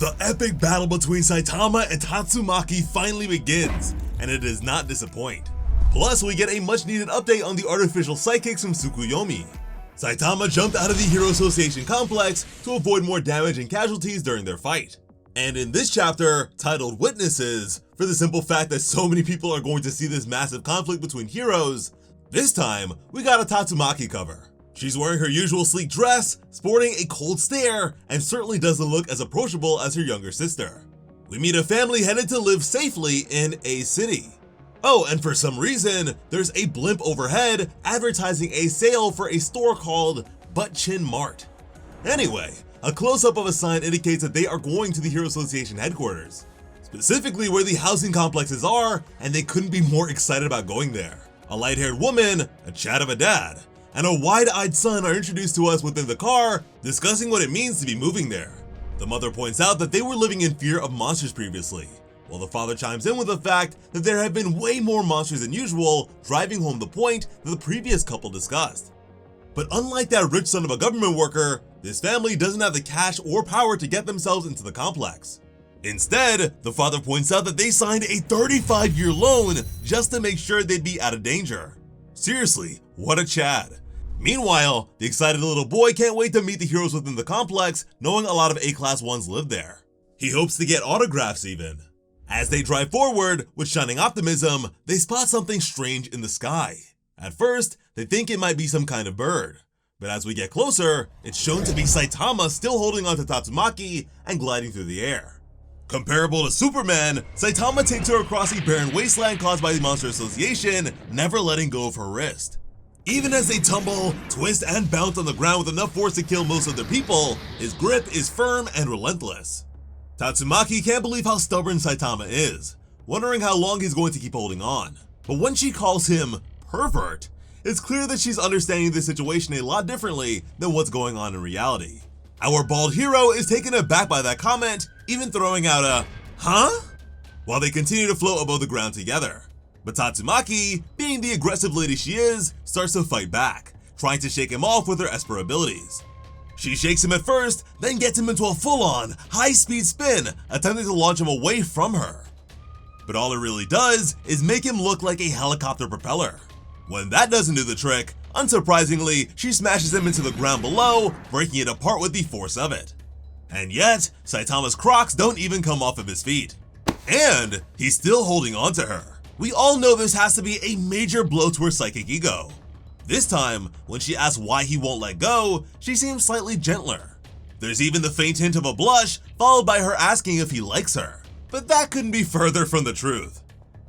The epic battle between Saitama and Tatsumaki finally begins, and it does not disappoint. Plus, we get a much needed update on the artificial psychics from Tsukuyomi. Saitama jumped out of the Hero Association complex to avoid more damage and casualties during their fight. And in this chapter, titled Witnesses, for the simple fact that so many people are going to see this massive conflict between heroes, this time, we got a Tatsumaki cover. She's wearing her usual sleek dress, sporting a cold stare, and certainly doesn't look as approachable as her younger sister. We meet a family headed to live safely in a city. Oh, and for some reason, there's a blimp overhead advertising a sale for a store called Butt Chin Mart. Anyway, a close-up of a sign indicates that they are going to the Hero Association headquarters, specifically where the housing complexes are, and they couldn't be more excited about going there. A light-haired woman, a chat of a dad, and a wide-eyed son are introduced to us within the car, discussing what it means to be moving there. The mother points out that they were living in fear of monsters previously, while the father chimes in with the fact that there have been way more monsters than usual, driving home the point that the previous couple discussed. But unlike that rich son of a government worker, this family doesn't have the cash or power to get themselves into the complex. Instead, the father points out that they signed a 35-year loan just to make sure they'd be out of danger. Seriously, what a Chad. Meanwhile, the excited little boy can't wait to meet the heroes within the complex, knowing a lot of A-class ones live there. He hopes to get autographs even. As they drive forward, with shining optimism, they spot something strange in the sky. At first, they think it might be some kind of bird. But as we get closer, it's shown to be Saitama still holding onto Tatsumaki and gliding through the air. Comparable to Superman, Saitama takes her across a barren wasteland caused by the Monster Association, never letting go of her wrist. Even as they tumble, twist, and bounce on the ground with enough force to kill most of their people, his grip is firm and relentless. Tatsumaki can't believe how stubborn Saitama is, wondering how long he's going to keep holding on. But when she calls him pervert, it's clear that she's understanding the situation a lot differently than what's going on in reality. Our bald hero is taken aback by that comment, even throwing out a "huh?" while they continue to float above the ground together. But Tatsumaki, being the aggressive lady she is, starts to fight back, trying to shake him off with her Esper abilities. She shakes him at first, then gets him into a full-on, high-speed spin, attempting to launch him away from her. But all it really does is make him look like a helicopter propeller. When that doesn't do the trick, unsurprisingly, she smashes him into the ground below, breaking it apart with the force of it. And yet, Saitama's Crocs don't even come off of his feet. And he's still holding on to her. We all know this has to be a major blow to her psychic ego. This time, when she asks why he won't let go, she seems slightly gentler. There's even the faint hint of a blush, followed by her asking if he likes her. But that couldn't be further from the truth.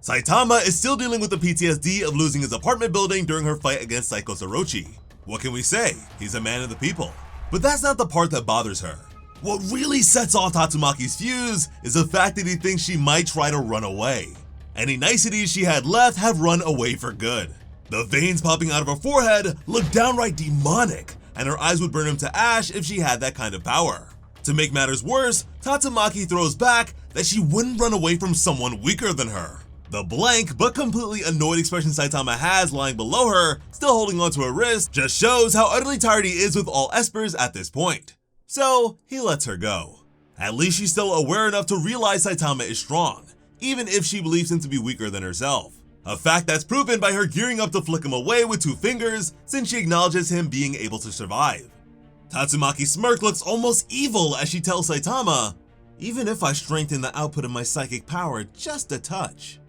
Saitama is still dealing with the PTSD of losing his apartment building during her fight against Psycho Sorochi. What can we say? He's a man of the people. But that's not the part that bothers her. What really sets off Tatsumaki's fuse is the fact that he thinks she might try to run away. Any niceties she had left have run away for good. The veins popping out of her forehead look downright demonic, and her eyes would burn him to ash if she had that kind of power. To make matters worse, Tatsumaki throws back that she wouldn't run away from someone weaker than her. The blank but completely annoyed expression Saitama has lying below her, still holding onto her wrist, just shows how utterly tired he is with all espers at this point. So, he lets her go. At least she's still aware enough to realize Saitama is strong, even if she believes him to be weaker than herself. A fact that's proven by her gearing up to flick him away with 2 fingers since she acknowledges him being able to survive. Tatsumaki's smirk looks almost evil as she tells Saitama, "Even if I strengthen the output of my psychic power just a touch."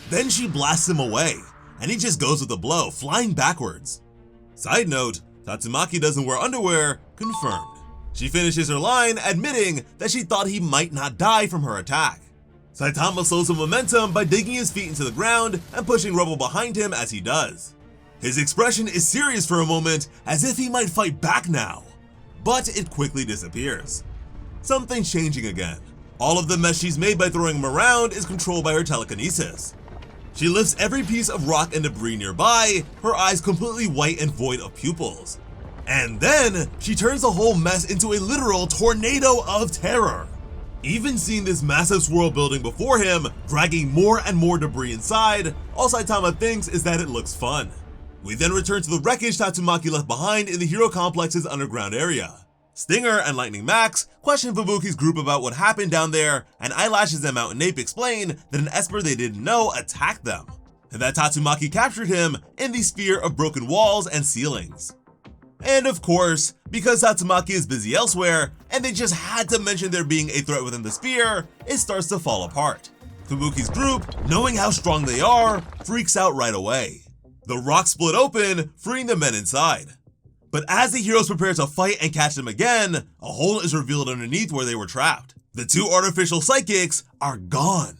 Then she blasts him away, and he just goes with the blow, flying backwards. Side note, Tatsumaki doesn't wear underwear, confirmed. She finishes her line admitting that she thought he might not die from her attack. Saitama slows the momentum by digging his feet into the ground and pushing rubble behind him as he does. His expression is serious for a moment, as if he might fight back now, but it quickly disappears. Something's changing again. All of the mess she's made by throwing him around is controlled by her telekinesis. She lifts every piece of rock and debris nearby, her eyes completely white and void of pupils. And then, she turns the whole mess into a literal tornado of terror. Even seeing this massive swirl building before him, dragging more and more debris inside, all Saitama thinks is that it looks fun. We then return to the wreckage Tatsumaki left behind in the Hero Complex's underground area. Stinger and Lightning Max question Fubuki's group about what happened down there, and Eyelashes and Mountain Ape explain that an Esper they didn't know attacked them, and that Tatsumaki captured him in the sphere of broken walls and ceilings. And of course, because Tatsumaki is busy elsewhere, and they just had to mention there being a threat within the sphere, it starts to fall apart. Fubuki's group, knowing how strong they are, freaks out right away. The rocks split open, freeing the men inside. But as the heroes prepare to fight and catch them again, a hole is revealed underneath where they were trapped. The two artificial psychics are gone.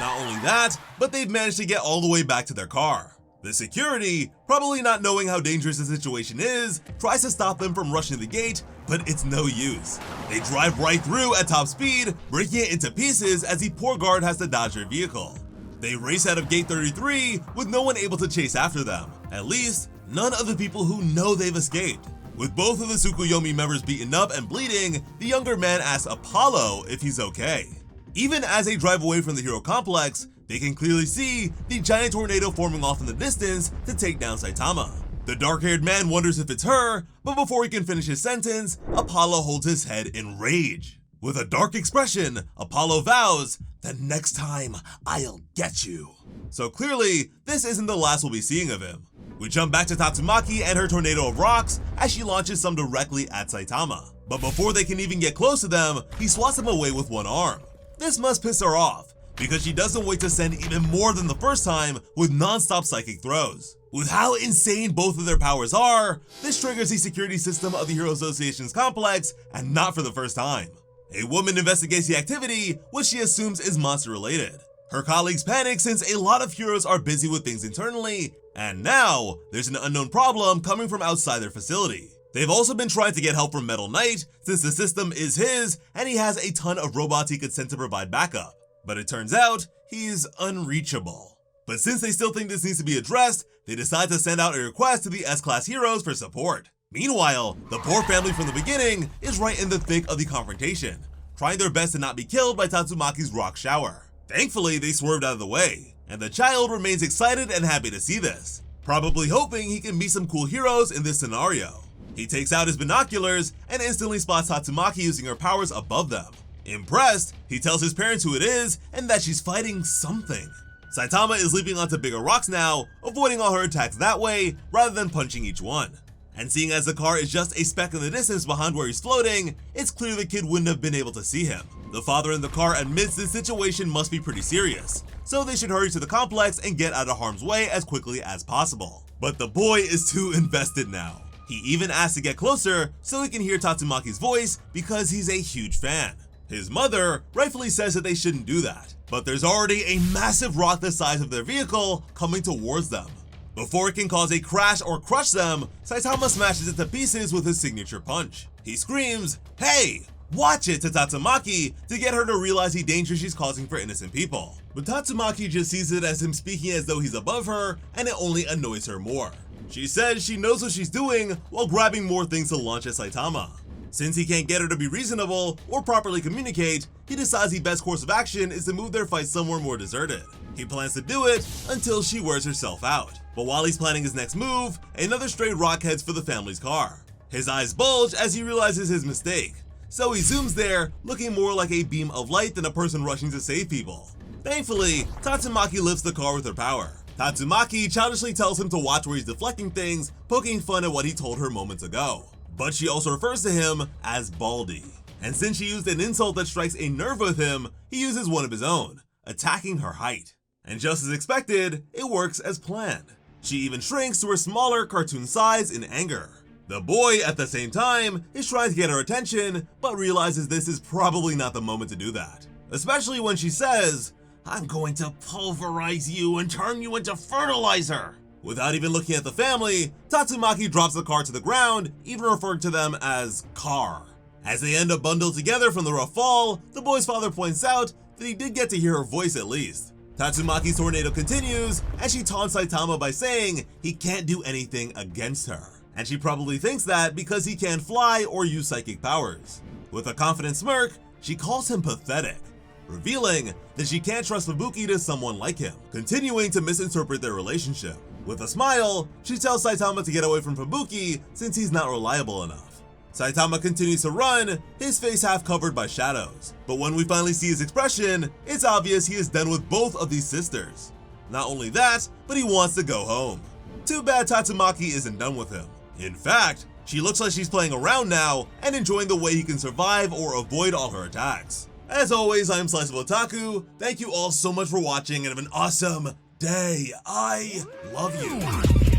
Not only that, but they've managed to get all the way back to their car. The security, probably not knowing how dangerous the situation is, tries to stop them from rushing the gate, but it's no use. They drive right through at top speed, breaking it into pieces as the poor guard has to dodge their vehicle. They race out of gate 33 with no one able to chase after them. At least, none of the people who know they've escaped. With both of the Tsukuyomi members beaten up and bleeding, the younger man asks Apollo if he's okay. Even as they drive away from the hero complex, they can clearly see the giant tornado forming off in the distance to take down Saitama. The dark-haired man wonders if it's her, but before he can finish his sentence, Apollo holds his head in rage. With a dark expression, Apollo vows that next time I'll get you. So clearly, this isn't the last we'll be seeing of him. We jump back to Tatsumaki and her tornado of rocks as she launches some directly at Saitama. But before they can even get close to them, he swats them away with one arm. This must piss her off, because she doesn't wait to send even more than the first time with non-stop psychic throws. With how insane both of their powers are, this triggers the security system of the Hero Association's complex, and not for the first time. A woman investigates the activity, which she assumes is monster-related. Her colleagues panic since a lot of heroes are busy with things internally, and now there's an unknown problem coming from outside their facility. They've also been trying to get help from Metal Knight since the system is his and he has a ton of robots he could send to provide backup. But it turns out he's unreachable. But since they still think this needs to be addressed, they decide to send out a request to the S-Class heroes for support. Meanwhile, the poor family from the beginning is right in the thick of the confrontation, trying their best to not be killed by Tatsumaki's rock shower. Thankfully, they swerved out of the way, and the child remains excited and happy to see this, probably hoping he can meet some cool heroes in this scenario. He takes out his binoculars and instantly spots Tatsumaki using her powers above them. Impressed, he tells his parents who it is and that she's fighting something. Saitama is leaping onto bigger rocks now, avoiding all her attacks that way rather than punching each one. And seeing as the car is just a speck in the distance behind where he's floating, it's clear the kid wouldn't have been able to see him. The father in the car admits this situation must be pretty serious, so they should hurry to the complex and get out of harm's way as quickly as possible. But the boy is too invested now. He even asks to get closer so he can hear Tatsumaki's voice because he's a huge fan. His mother rightfully says that they shouldn't do that, but there's already a massive rock the size of their vehicle coming towards them. Before it can cause a crash or crush them, Saitama smashes it to pieces with his signature punch. He screams, "Hey, watch it," to Tatsumaki to get her to realize the danger she's causing for innocent people. But Tatsumaki just sees it as him speaking as though he's above her, and it only annoys her more. She says she knows what she's doing while grabbing more things to launch at Saitama. Since he can't get her to be reasonable or properly communicate, he decides the best course of action is to move their fight somewhere more deserted. He plans to do it until she wears herself out. But while he's planning his next move, another stray rock heads for the family's car. His eyes bulge as he realizes his mistake, so he zooms there, looking more like a beam of light than a person rushing to save people. Thankfully, Tatsumaki lifts the car with her power. Tatsumaki childishly tells him to watch where he's deflecting things, poking fun at what he told her moments ago. But she also refers to him as Baldy. And since she used an insult that strikes a nerve with him, he uses one of his own, attacking her height. And just as expected, it works as planned. She even shrinks to her smaller cartoon size in anger. The boy, at the same time, is trying to get her attention, but realizes this is probably not the moment to do that. Especially when she says, "I'm going to pulverize you and turn you into fertilizer." Without even looking at the family, Tatsumaki drops the car to the ground, even referring to them as car. As they end up bundled together from the rough fall, the boy's father points out that he did get to hear her voice at least. Tatsumaki's tornado continues, and she taunts Saitama by saying he can't do anything against her. And she probably thinks that because he can't fly or use psychic powers. With a confident smirk, she calls him pathetic, revealing that she can't trust Fubuki to someone like him, continuing to misinterpret their relationship. With a smile, she tells Saitama to get away from Fubuki since he's not reliable enough. Saitama continues to run, his face half covered by shadows. But when we finally see his expression, it's obvious he is done with both of these sisters. Not only that, but he wants to go home. Too bad Tatsumaki isn't done with him. In fact, she looks like she's playing around now and enjoying the way he can survive or avoid all her attacks. As always, I am Sliceable Otaku. Thank you all so much for watching and have an awesome day. I love you.